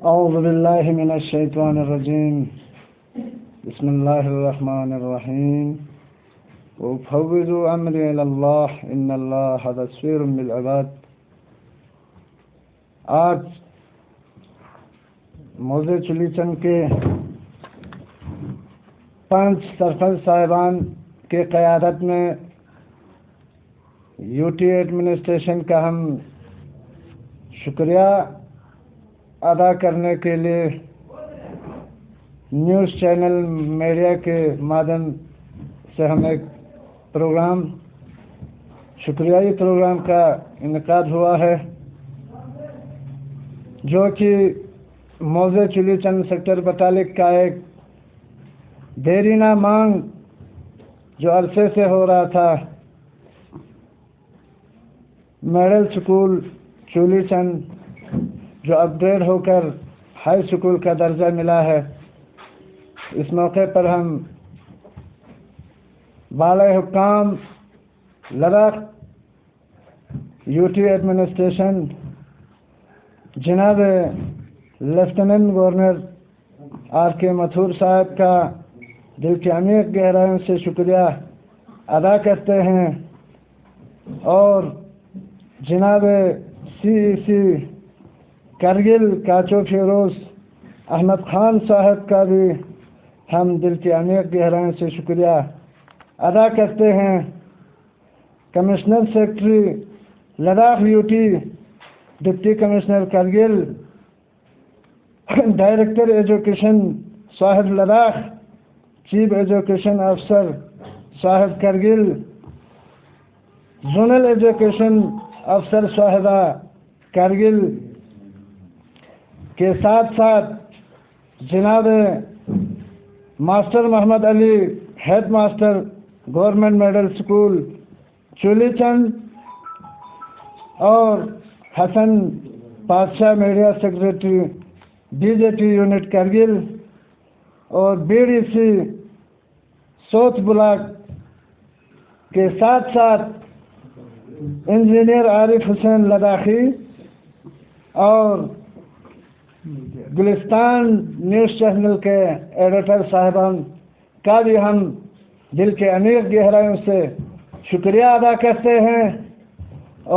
أعوذ بالله من الشيطان الرجيم. بسم الله الرحمن الرحيم. وأفوض أمري إلى الله إن الله بصير بالعباد. آج موزے چلی چند کے 5 سرپنچ صاحبان کے قیادت میں UT ایڈمنسٹریشن کا ہم شکریہ ادا کرنے کے لیے نیوز چینل میڈیا کے مادھیم سے ہم ایک شکریائی پروگرام کا انعقاد ہوا ہے، جو کہ موزے چلی چند سیکٹر 42 کا ایک دیرینہ مانگ جو عرصے سے ہو رہا تھا، ماڈل سکول چولی چند جو اپ گریڈ ہو کر ہائی سکول کا درجہ ملا ہے، اس موقع پر ہم بالا حکام لداخ UT ایڈمنسٹریشن جناب لیفٹیننٹ گورنر RK متھور صاحب کا دل کی عمیق گہرائیوں سے شکریہ ادا کرتے ہیں، اور جناب CEC کرگل کاچو فیروز احمد خان صاحب کا بھی ہم دل کی عمیق گہرائیوں سے شکریہ ادا کرتے ہیں۔ Commissioner secretary Ladakh UT، deputy commissioner Kargil, director education صاحب لداخ، چیف ایجوکیشن افسر صاحب کرگل، زونل ایجوکیشن افسر صاحبہ کرگل کے ساتھ ساتھ جناب master Mohammad Ali, head master government model school Choli Chand, اور Hasan Padshah media secretary BJP unit Kargil, اور BDC سوت بلاک کے ساتھ ساتھ انجینئر عارف حسین لداخی اور گلستان نیوز چینل کے ایڈیٹر صاحبان کا بھی ہم دل کے عمیق گہرائیوں سے شکریہ ادا کرتے ہیں،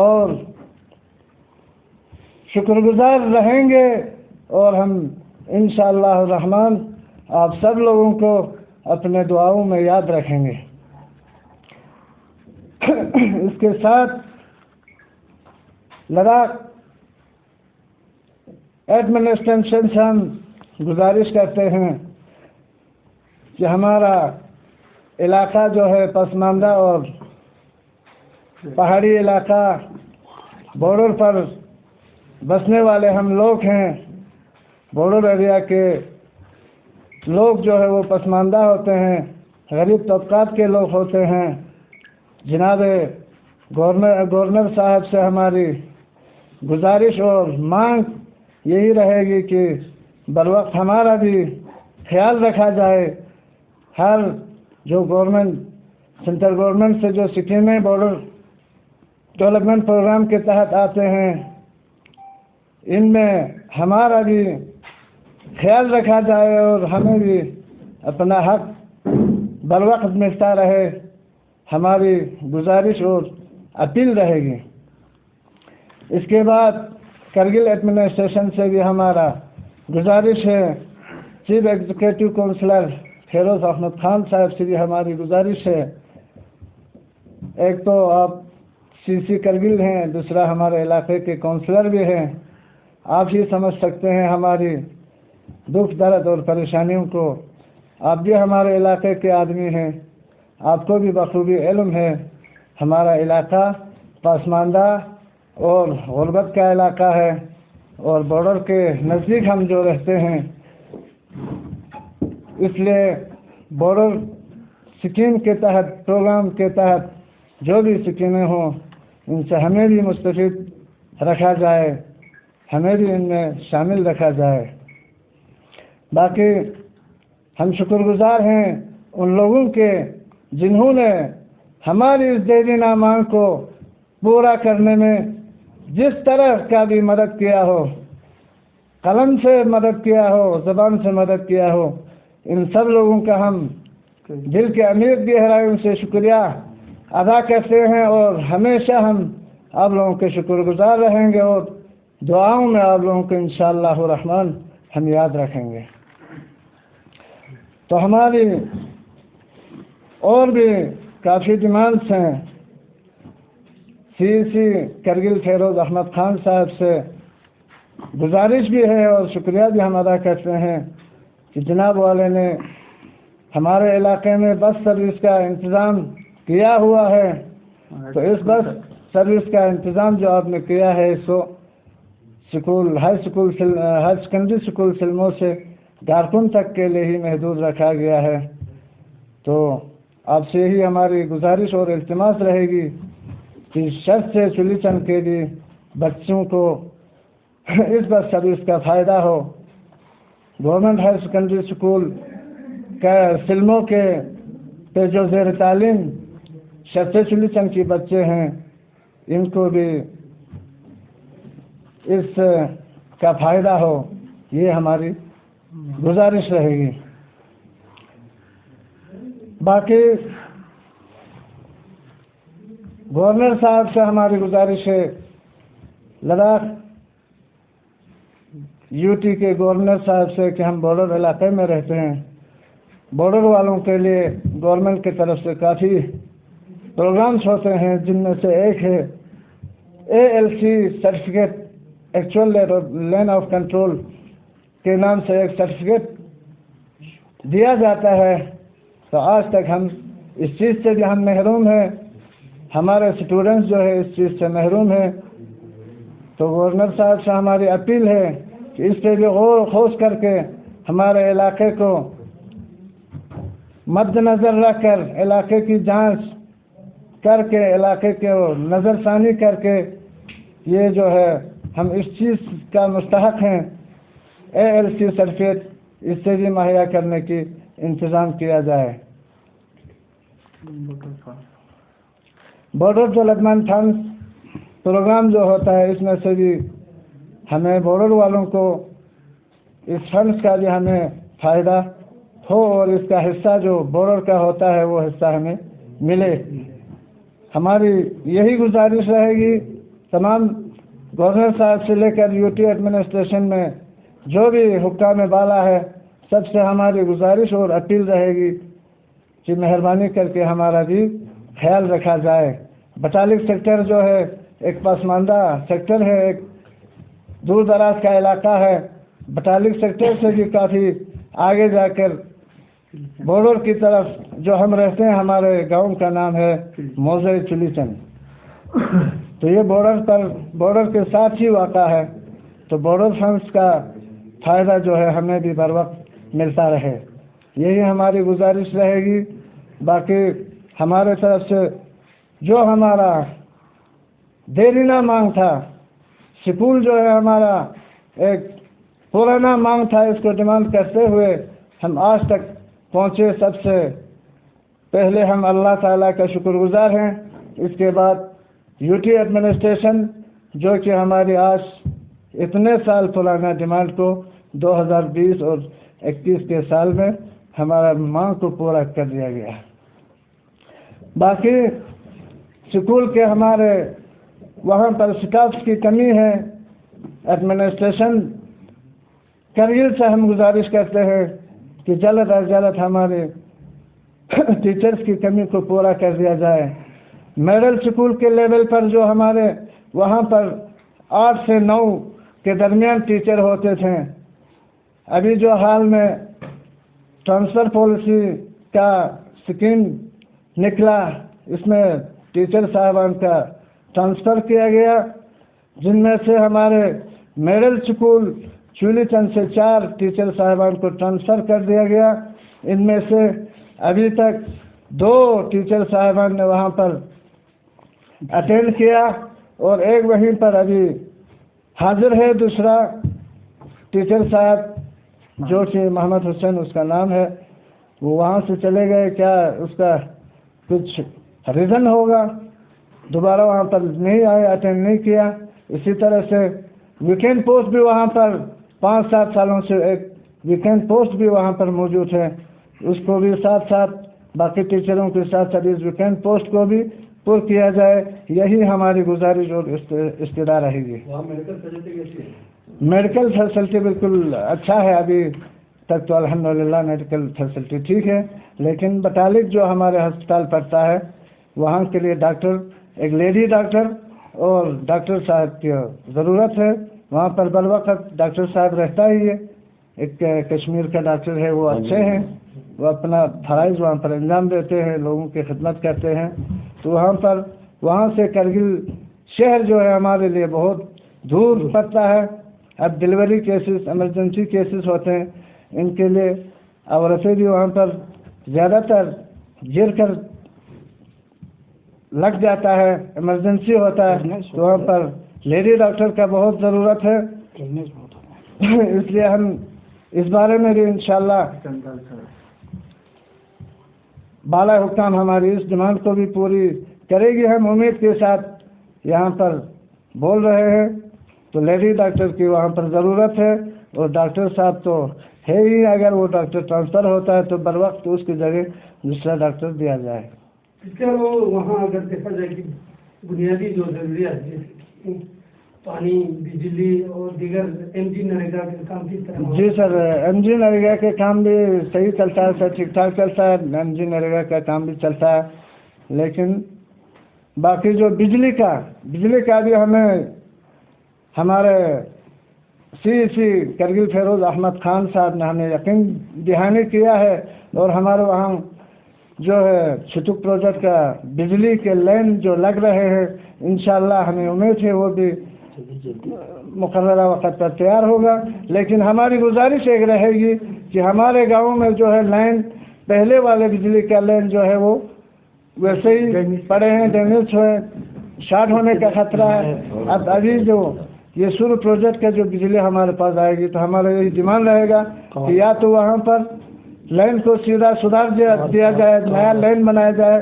اور شکر گزار رہیں گے، اور ہم انشاءاللہ الرحمن آپ سب لوگوں کو اپنے دعاؤں میں یاد رکھیں گے۔ اس کے ساتھ لداخ ایڈمنسٹریشن سے ہم گزارش کرتے ہیں کہ ہمارا علاقہ جو ہے پسماندہ اور پہاڑی علاقہ، بارڈر پر بسنے والے ہم لوگ ہیں۔ بارڈر ایریا کے لوگ جو ہے وہ پسماندہ ہوتے ہیں، غریب طبقات کے لوگ ہوتے ہیں۔ جناب گورنر صاحب سے ہماری گزارش اور مانگ یہی رہے گی کہ بروقت ہمارا بھی خیال رکھا جائے۔ ہر جو سینٹرل گورنمنٹ سے جو اسکیمیں بارڈر ڈیولپمنٹ پروگرام کے تحت آتے ہیں، ان میں ہمارا بھی خیال رکھا جائے اور ہمیں بھی اپنا حق بروقت ملتا رہے، ہماری گزارش اور اپیل رہے گی۔ اس کے بعد کرگل ایڈمنسٹریشن سے بھی ہمارا گزارش ہے، chief executive councillor Feroz Ahmed Khan صاحب سے بھی ہماری گزارش ہے۔ ایک تو آپ CC کرگل ہیں، دوسرا ہمارے علاقے کے کونسلر بھی ہیں، آپ ہی سمجھ سکتے ہیں ہماری دکھ درد اور پریشانیوں کو۔ آپ بھی ہمارے علاقے کے آدمی ہیں، آپ کو بھی بخوبی علم ہے ہمارا علاقہ پسماندہ اور غربت کا علاقہ ہے، اور بارڈر کے نزدیک ہم جو رہتے ہیں، اس لیے بارڈر اسکیم کے تحت، پروگرام کے تحت جو بھی اسکیمیں ہوں، ان سے ہمیں بھی مستفید رکھا جائے، ہمیں بھی ان میں شامل رکھا جائے۔ باقی ہم شکر گزار ہیں ان لوگوں کے جنہوں نے ہماری اس دیرینہ مانگ کو پورا کرنے میں جس طرح کا بھی مدد کیا ہو، قلم سے مدد کیا ہو، زبان سے مدد کیا ہو، ان سب لوگوں کا ہم دل کے عمیق گہرائیوں سے شکریہ ادا کرتے ہیں، اور ہمیشہ ہم آپ لوگوں کے شکر گزار رہیں گے، اور دعاؤں میں آپ لوگوں کو انشاءاللہ الرحمن ہم یاد رکھیں گے۔ تو ہماری اور بھی کافی ڈیمانڈس ہیں۔ سی کرگل فیروز احمد خان صاحب سے گزارش بھی ہے اور شکریہ بھی ہم ادا کرتے ہیں کہ جناب والے نے ہمارے علاقے میں بس سروس کا انتظام کیا ہوا ہے، تو اس بس سروس کا انتظام جو آپ نے کیا ہے اس کو ہائی سیکنڈری اسکول سلموں سے دارکن تک کے لیے ہی محدود رکھا گیا ہے۔ تو آپ سے یہی ہماری گزارش اور التماس رہے گی کہ شرط سے چلی چند کے لیے بچوں کو اس بس سروس کا فائدہ ہو۔ گورنمنٹ ہائر سیکنڈری اسکول کا سلموں کے پہ جو زیر تعلیم شرط چلی چند کے بچے ہیں، ان کو بھی اس کا فائدہ ہو، یہ ہماری گزارش رہے گی۔ باقی گورنر صاحب سے ہماری گزارش ہے، لداخ یوٹی کے گورنر صاحب سے کہ ہم بارڈر علاقے میں رہتے ہیں، بارڈر والوں کے لیے گورنمنٹ کی طرف سے کافی پروگرامز ہوتے ہیں، جن میں سے ایک ہے ALC certificate, actual line of control کے نام سے ایک سرٹیفکیٹ دیا جاتا ہے۔ تو آج تک ہم اس چیز سے بھی ہم محروم ہیں، ہمارے اسٹوڈنٹس جو ہے اس چیز سے محروم ہیں۔ تو گورنر صاحب سے ہماری اپیل ہے کہ اس پہ بھی غور و خوض کر کے ہمارے علاقے کو مد نظر رکھ کر علاقے کی جانچ کر کے علاقے کے نظر ثانی کر کے یہ جو ہے ہم اس چیز کا مستحق ہیں، ALC سرٹیفکیٹ اس سے بھی مہیا کرنے کی انتظام کیا جائے۔ بارڈر ڈیولپمنٹ فنڈ پروگرام جو ہوتا ہے، اس میں سے بھی ہمیں بارڈر والوں کو اس فنڈس کا بھی ہمیں فائدہ ہو، اور اس کا حصہ جو بارڈر کا ہوتا ہے وہ حصہ ہمیں ملے۔ ہماری یہی گزارش رہے گی تمام گورنر صاحب سے لے کر یوٹی ایڈمنسٹریشن میں جو بھی حکام بالا ہے، سب سے ہماری گزارش اور اپیل رہے گی کہ مہربانی کر کے ہمارا بھی خیال رکھا جائے۔ بٹالک سیکٹر جو ہے ایک پسماندہ سیکٹر ہے، ایک دور دراز کا علاقہ ہے۔ بٹالک سیکٹر سے بھی کافی آگے جا کر بارڈر کی طرف جو ہم رہتے ہیں، ہمارے گاؤں کا نام ہے موزے چلیچن، تو یہ بارڈر کے ساتھ ہی واقع ہے۔ تو بارڈر فنڈس کا فائدہ جو ہے ہمیں بھی بر وقت ملتا رہے، یہی ہماری گزارش رہے گی۔ باقی ہمارے طرف سے جو ہمارا دیرینہ مانگ تھا، سکول جو ہے ہمارا ایک پرانا مانگ تھا، اس کو ڈیمانڈ کرتے ہوئے ہم آج تک پہنچے۔ سب سے پہلے ہم اللہ تعالیٰ کا شکر گزار ہیں، اس کے بعد یوٹی ایڈمنسٹریشن جو کہ ہماری آج اتنے سال پرانا ڈیمانڈ کو 2020 اور 21 کے سال میں ہمارا مانگ کو پورا کر دیا گیا۔ باقی سکول کے ہمارے وہاں پر سٹاف کی کمی ہے، ایڈمنسٹریشن کرگل سے ہم گزارش کرتے ہیں کہ جلد از جلد ہمارے ٹیچرز کی کمی کو پورا کر دیا جائے۔ میڈل سکول کے لیول پر جو ہمارے وہاں پر 8 سے 9 کے درمیان ٹیچر ہوتے تھے، ابھی جو حال میں ٹرانسفر پالیسی کا سکیم نکلا، اس میں ٹیچر صاحبان کا ٹرانسفر کیا گیا، جن میں سے ہمارے میڈل سکول چولی چند سے 4 ٹیچر صاحبان کو ٹرانسفر کر دیا گیا۔ ان میں سے ابھی تک 2 ٹیچر صاحبان نے وہاں پر اٹینڈ کیا، اور ایک وہیں پر ابھی حاضر ہے دوسرا ٹیچر صاحب جو کہ محمد حسین اس کا نام ہے، وہ وہاں سے چلے گئے۔ کیا اس کا کچھ ریزن ہوگا، دوبارہ وہاں پر نہیں آئے، اٹینڈ نہیں کیا۔ اسی طرح سے ویکینڈ پوسٹ بھی وہاں پر 5-7 सालों से एक वैकेंट पोस्ट भी वहाँ पर मौजूद है, उसको भी साथ साथ बाकी टीचरों के साथ साथ इस वैकेंट पोस्ट को भी पूर्ण किया जाए, यही हमारी गुजारिश और इस्तदा रहेगी। मेडिकल फैसिलिटी बिल्कुल अच्छा है, अभी तक तो अल्हम्दुलिल्लाह मेडिकल फैसिलिटी ठीक है, लेकिन बटालिक जो हमारे अस्पताल पड़ता है वहाँ के लिए डॉक्टर, एक लेडी डॉक्टर और डॉक्टर साहब की ज़रूरत है। वहाँ पर बर वक्त डॉक्टर साहब रहता ही है, एक कश्मीर का डॉक्टर है, वो अच्छे हैं, वो अपना फ़राइज़ वहाँ पर अंजाम देते हैं, लोगों की खिदमत करते हैं। तो वहाँ से करगिल शहर जो है हमारे लिए बहुत दूर पड़ता है। अब डिलीवरी केसेस, इमरजेंसी केसेस होते हैं, इनके लिए औरतें भी वहाँ पर ज़्यादातर गिर कर लग जाता है, इमरजेंसी होता है, तो वहाँ पर लेडी डॉक्टर का बहुत ज़रूरत है। इसलिए हम इस बारे में भी इंशाल्लाह बाला हुक्काम हमारी इस डिमांड को भी पूरी करेगी। हम उम्मीद के साथ यहाँ पर बोल रहे हैं, तो लेडी डॉक्टर की वहाँ पर ज़रूरत है और डॉक्टर साहब तो है ही, अगर वो डॉक्टर ट्रांसफ़र होता है तो बर वक्त उसकी जगह दूसरा डॉक्टर दिया जाए। इसके वो वहाँ अगर देखा जाए कि बुनियादी जो ज़रूरियात पानी, बिजली और दीगर MG नरेगा के काम किस तरह? जी सर, MG नरेगा के काम भी सही चलता है सर, ठीक ठाक चलता है, MG नरेगा का काम भी चलता है, लेकिन बाकी जो बिजली का भी हमें हमारे CEC करगिल फेरोज अहमद खान साहब ने हमें यकीन दहानी किया है, और हमारे वहाँ जो है छुटुक प्रोजेक्ट का बिजली के लाइन जो लग रहे हैं, इंशाल्लाह हमें उम्मीद है वो भी मुकर्ररा वक्त पर तैयार होगा। लेकिन हमारी गुजारिश एक रहेगी कि हमारे गाँव में जो है लाइन, पहले वाले बिजली का लाइन जो है वो वैसे ही पड़े हैं, डैमेज हुए, शॉर्ट होने का खतरा है। अब अभी जो ये शुरू प्रोजेक्ट का जो बिजली हमारे पास आएगी, तो हमारा यही डिमांड रहेगा कि या तो वहाँ पर लाइन को सीधा सुधार दिया जाए, नया लाइन बनाया जाए,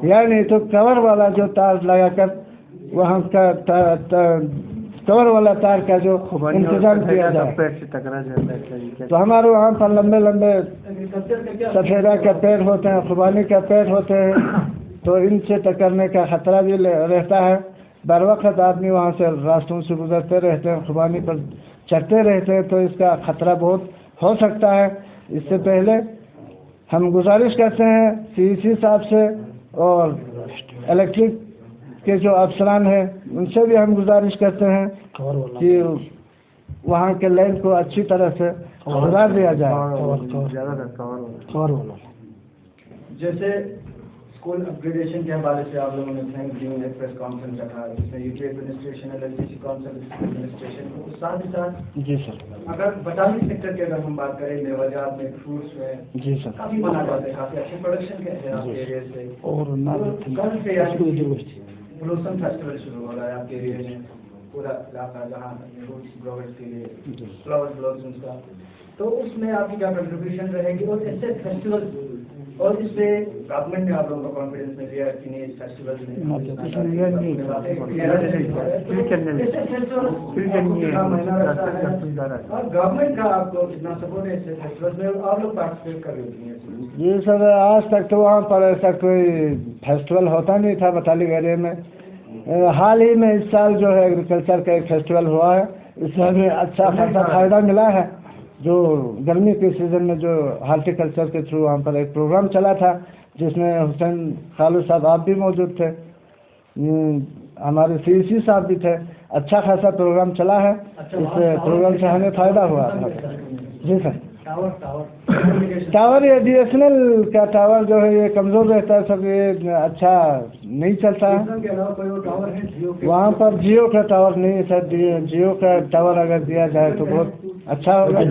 या नहीं तो कवर वाला जो तार लगाकर वहाँ का कवर वाला तार का जो इंतजाम किया जाए। तो हमारे वहाँ पर लंबे लंबे सफेदा का पेड़ होते हैं, खुबानी का पेड़ होते हैं, तो इनसे टकरने का खतरा भी रहता है। बर वक्त आदमी वहाँ से रास्तों से गुजरते रहते हैं, खुबानी पर चढ़ते रहते हैं, तो इसका खतरा बहुत हो सकता है। इससे पहले हम गुजारिश करते हैं CEC साहब से और इलेक्ट्रिक के जो अफसरान हैं उनसे भी हम गुजारिश करते हैं कि वहाँ के लाइन को अच्छी तरह से सुधार दिया जाए। जैसे स्कूल अपग्रेडेशन के हवाले से आप लोगों ने थैंक्सगिविंग एक प्रेस कॉन्फ्रेंस रखा, जिसमें UP administration, LLTC council administration को साथ ही साथ। जी सर, अगर बटाली सेक्टर की अगर हम बात करें, मेवाजात में, फ्रूट्स में, जी सर, काफ़ी बना जाते हैं, काफ़ी अच्छे प्रोडक्शन के हैं आपके एरिया से, और कल से ब्लॉसम फेस्टिवल शुरू हो रहा है आपके एरिया में, पूरा इलाका जहाँ फ्रूट्स ग्रोवर्स के लिए फ्लावर ब्लॉसम्स का, तो उसमें आपकी क्या कंट्रीब्यूशन रहेगी? और ऐसे फेस्टिवल, और इससे गवर्नमेंट ने आप लोगों को कॉन्फिडेंस में दिया कि नहीं इस फेस्टिवल में और गवर्नमेंट का आपको कितना सपोर्ट है इससे फेस्टिवल में, आप लोग पार्टिसिपेट कर रहे हैं? जी सर, आज तक तो वहाँ पर ऐसा कोई फेस्टिवल होता नहीं था बटाली एरिया में। हाल ही में इस साल जो है एग्रीकल्चर का एक फेस्टिवल हुआ है, इसमें भी अच्छा खासा फायदा मिला है। जो गर्मी के सीज़न में जो हार्टिकल्चर के थ्रू वहाँ पर एक प्रोग्राम चला था, जिसमें हुसैन खालू साहब आप भी मौजूद थे, हमारे CEC साहब भी थे, अच्छा खासा प्रोग्राम चला है। इस प्रोग्राम से हमें फ़ायदा हुआ। जी सर, टावर ये BSNL का टावर जो है ये कमज़ोर रहता है सर, ये अच्छा नहीं चलता है। वहाँ पर जियो का टावर नहीं है सर, जियो का टावर अगर दिया जाए तो बहुत अच्छा होगा।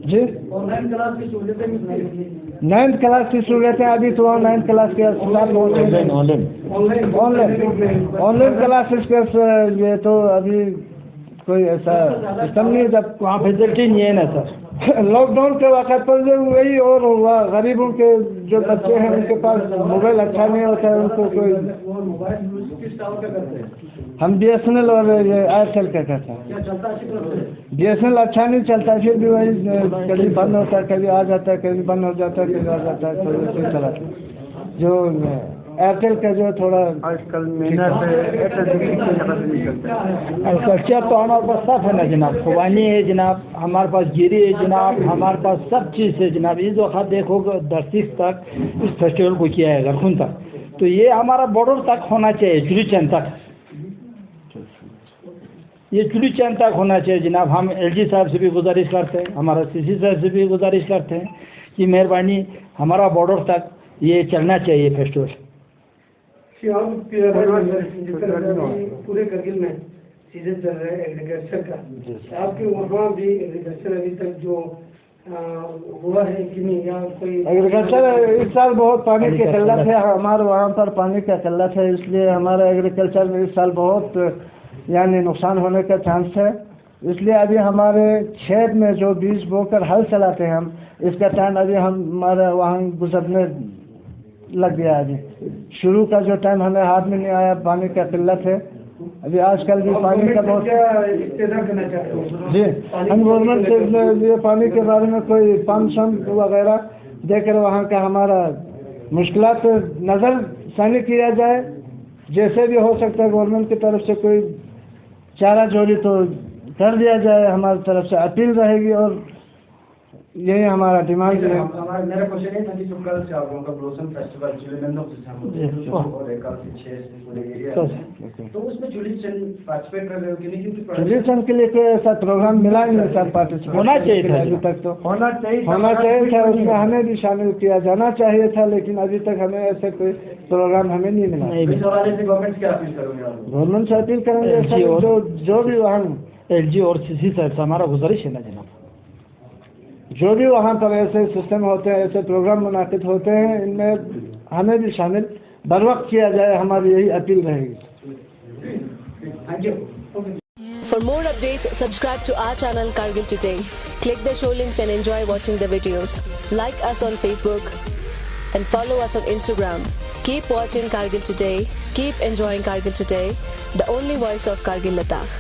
जी 9th क्लास की सहूलियतें अभी तो 9th क्लास के ऑनलाइन क्लासेस के ये तो अभी कोई ऐसा सिस्टम नहीं है, जब वहाँ फैसिलिटी नहीं है ना सर। लॉकडाउन के वक्त पर जो वही और हुआ, गरीबों के जो बच्चे हैं उनके पास मोबाइल अच्छा नहीं होता है, उनको कोई किस टावर का करते हैं? हम BSNL और ये एयरटेल का करते हैं। क्या चलता अच्छी तरह से? BSNL अच्छा नहीं चलता, फिर भी वही कभी बंद होता है, कभी आ जाता है, कभी बंद हो जाता है, कभी आ जाता है, तो वैसे चलाते हैं। जो एयरटेल का जो थोड़ा आजकल खर्चा तो हमारे पास सब है ना जनाब, खुबानी है जनाब, हमारे पास गिरी है जनाब, हमारे पास सब चीज़ है जनाब। इस वक्त देखोगे 10 तक इस फेस्टिवल को किया है गरखुन तक, तो ये हमारा बॉर्डर तक होना चाहिए, चुली चंद तक, ये चुली चंद तक होना चाहिए जनाब। हम LG साहब से भी गुजारिश करते हैं, हमारा CC साहब से भी गुजारिश करते हैं कि मेहरबानी हमारा बॉर्डर तक ये चलना चाहिए फेस्टिवल। पूरे करगिल में सीधे चल रहे हैं एग्रीकल्चर का, आपके वहाँ भी एग्रीकल्चर अभी तक जो हुआ है कि नहीं, या कोई एग्रीकल्चर इस साल बहुत पानी की किल्लत है, हमारे वहाँ पर पानी की किल्लत है, इसलिए हमारा एग्रीकल्चर में इस साल बहुत यानी नुकसान होने का चांस है। इसलिए अभी हमारे खेत में जो बीज बोकर हल चलाते हैं हम, इसका टाइम अभी हमारे वहाँ गुजरने लग गया। अभी शुरू का जो टाइम हमें हाथ में नहीं आया, पानी का किल्लत है अभी। आजकल भी पानी का बहुत जी, हम गवर्नमेंट से ये पानी के बारे में कोई पंप वगैरह देकर वहाँ का हमारा मुश्किलात नज़र सानी किया जाए, जैसे भी हो सकता है गवर्नमेंट की तरफ से कोई चारा जोड़ी तो कर दिया जाए, हमारी तरफ से अपील रहेगी और यही हमारा डिमांड है। मेरा क्वेश्चन ये था कि जो कल से आप लोगों का ब्लॉसम फेस्टिवल तो उसमें चुली चंद पार्टिसिपेट कर रहे हो कि नहीं? चुली चंद के लिए कोई ऐसा प्रोग्राम मिला ही नहीं सर, पार्टिसिपेट होना चाहिए था अभी तक, तो होना चाहिए था, उसमें हमें भी शामिल किया जाना चाहिए था, लेकिन अभी तक हमें ऐसे कोई प्रोग्राम हमें नहीं मिला। गवर्नमेंट क्या अपील करोगे? गवर्नमेंट से अपील करेंगे जो भी वहाँ LG और CC साहब से हमारा गुजारिश है ना जनाब, जो भी वहाँ पर ऐसे सिस्टम होते हैं, ऐसे प्रोग्राम मुनाकिद होते हैं, इनमें हमें भी शामिल बर वक्त किया जाए, हमारी यही अपील रहेगी। For more updates, subscribe to our channel Kargil Today. Click the show links and enjoy watching the videos. Like us on Facebook and follow us on Instagram. Keep watching Kargil Today. Keep enjoying Kargil Today, the only voice of Kargil Ladakh.